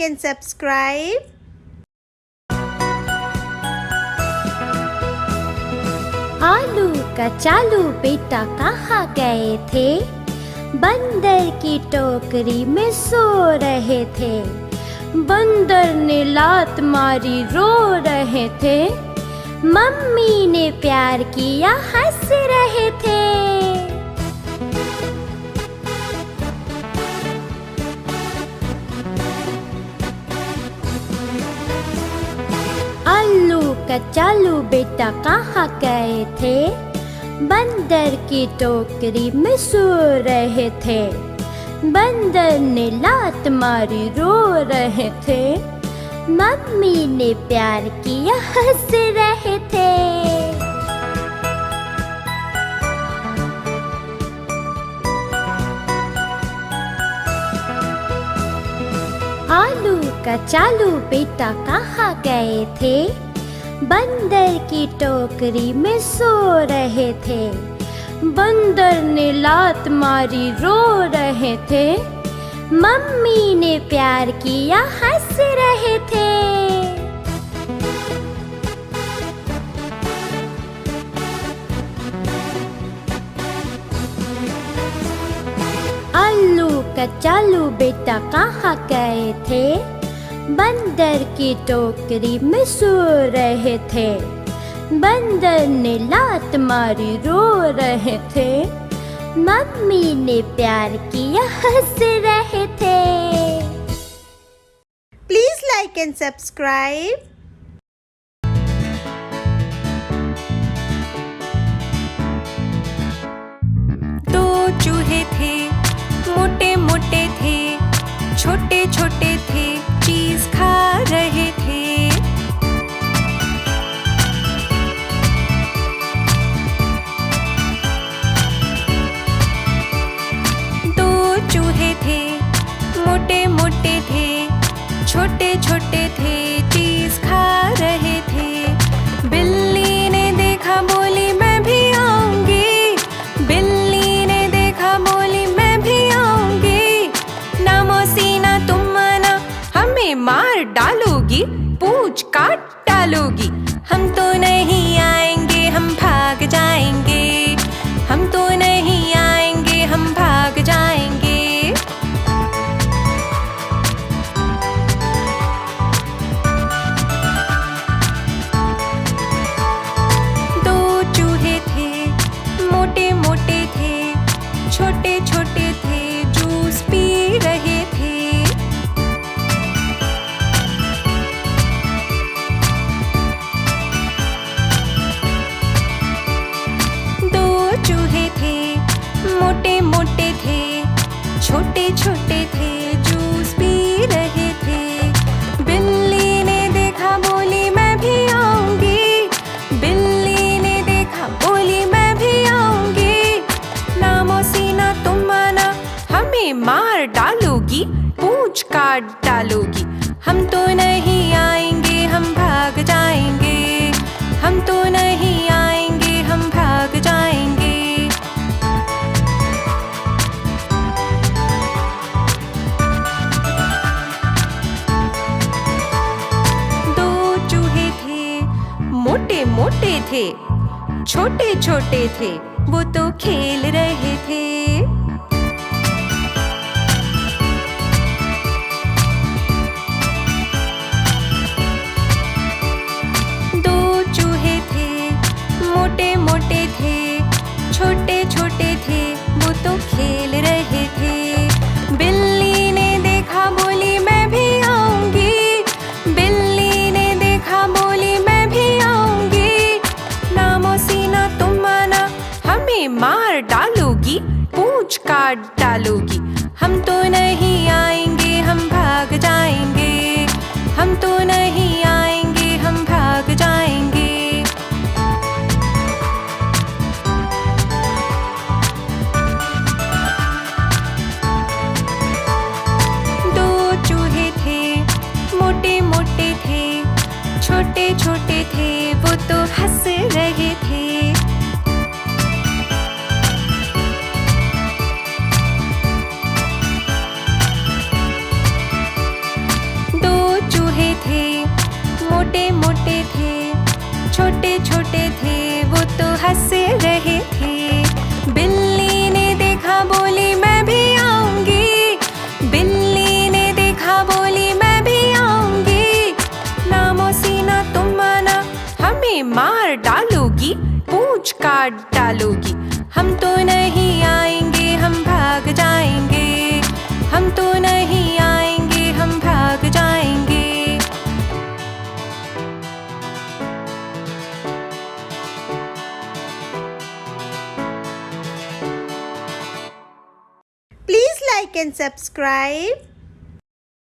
and subscribe. आलू कचालू बेटा कहाँ गए थे? बंदर की टोकरी में सो रहे थे। बंदर ने लात मारी रो रहे थे। मम्मी ने प्यार किया हंस रहे थे। आलू कचालू बेटा कहाँ गए थे? बंदर की टोकरी में सो रहे थे। बंदर ने लात मारी रो रहे थे। मम्मी ने प्यार किया हंस रहे थे। आलू कचालू बेटा कहाँ गए थे? बंदर की टोकरी में सो रहे थे। बंदर ने लात मारी रो रहे थे। मम्मी ने प्यार किया हंस रहे थे। आलू कचालू बेटा कहाँ गए थे? बंदर की टोकरी में सो रहे थे। बंदर ने लात मारी रो रहे थे। मम्मी ने प्यार किया हंस रहे थे। Please like and subscribe. दो चूहे थे, मोटे मोटे थे, छोटे छोटे थे, चीज खा रहे थे। दो चूहे थे, मोटे मोटे थे, छोटे छोटे थे, चीज खा रहे थे। बिल्ली ने देखा बोली मैं भी आऊंगी। बिल्ली ने देखा बोली मैं भी आऊंगी। ना मौसी ना तुम माना हमें मार डालोगी, पूंछ काट डालोगी। हम तो नहीं आएंगे, हम भाग जाएंगे। हम तो नहीं आएंगे, हम भाग जाएंगे। दो चूहे थे, मोटे मोटे थे, छोटे छोटे थे, जूस पी रहे थे। दो चूहे थे, मोटे मोटे थे, छोटे छोटे थे, जूस पी रहे थे। बिल्ली ने देखा बोली मैं भी आऊंगी। बिल्ली ने देखा बोली मैं भी आऊंगी। ना मौसी ना तुम माना हमें मार डालोगी, पूंछ काट डालोगी। हम तो नहीं आएंगे, हम भाग जाएंगे। हम तो नहीं आएंगे, हम भाग जाएंगे। दो चूहे थे, मोटे मोटे थे, छोटे छोटे थे, वो तो खेल रहे थे। दो चूहे थे, मोटे मोटे थे, छोटे छोटे थे, वो तो खेल रहे थे। बिल्ली ने देखा बोली मैं भी आऊंगी। बिल्ली ने देखा बोली मैं भी आऊंगी। ना मौसी ना तुम माना हमें मार डालोगी, पूंछ काट डालोगी। हम तो नहीं आएंगे, हम भाग जाएंगे। हम तो नहीं आएंगे, हम भाग जाएंगे। दो चूहे थे, मोटे मोटे थे, छोटे छोटे थे, वो तो हंस रहे थे। like and subscribe.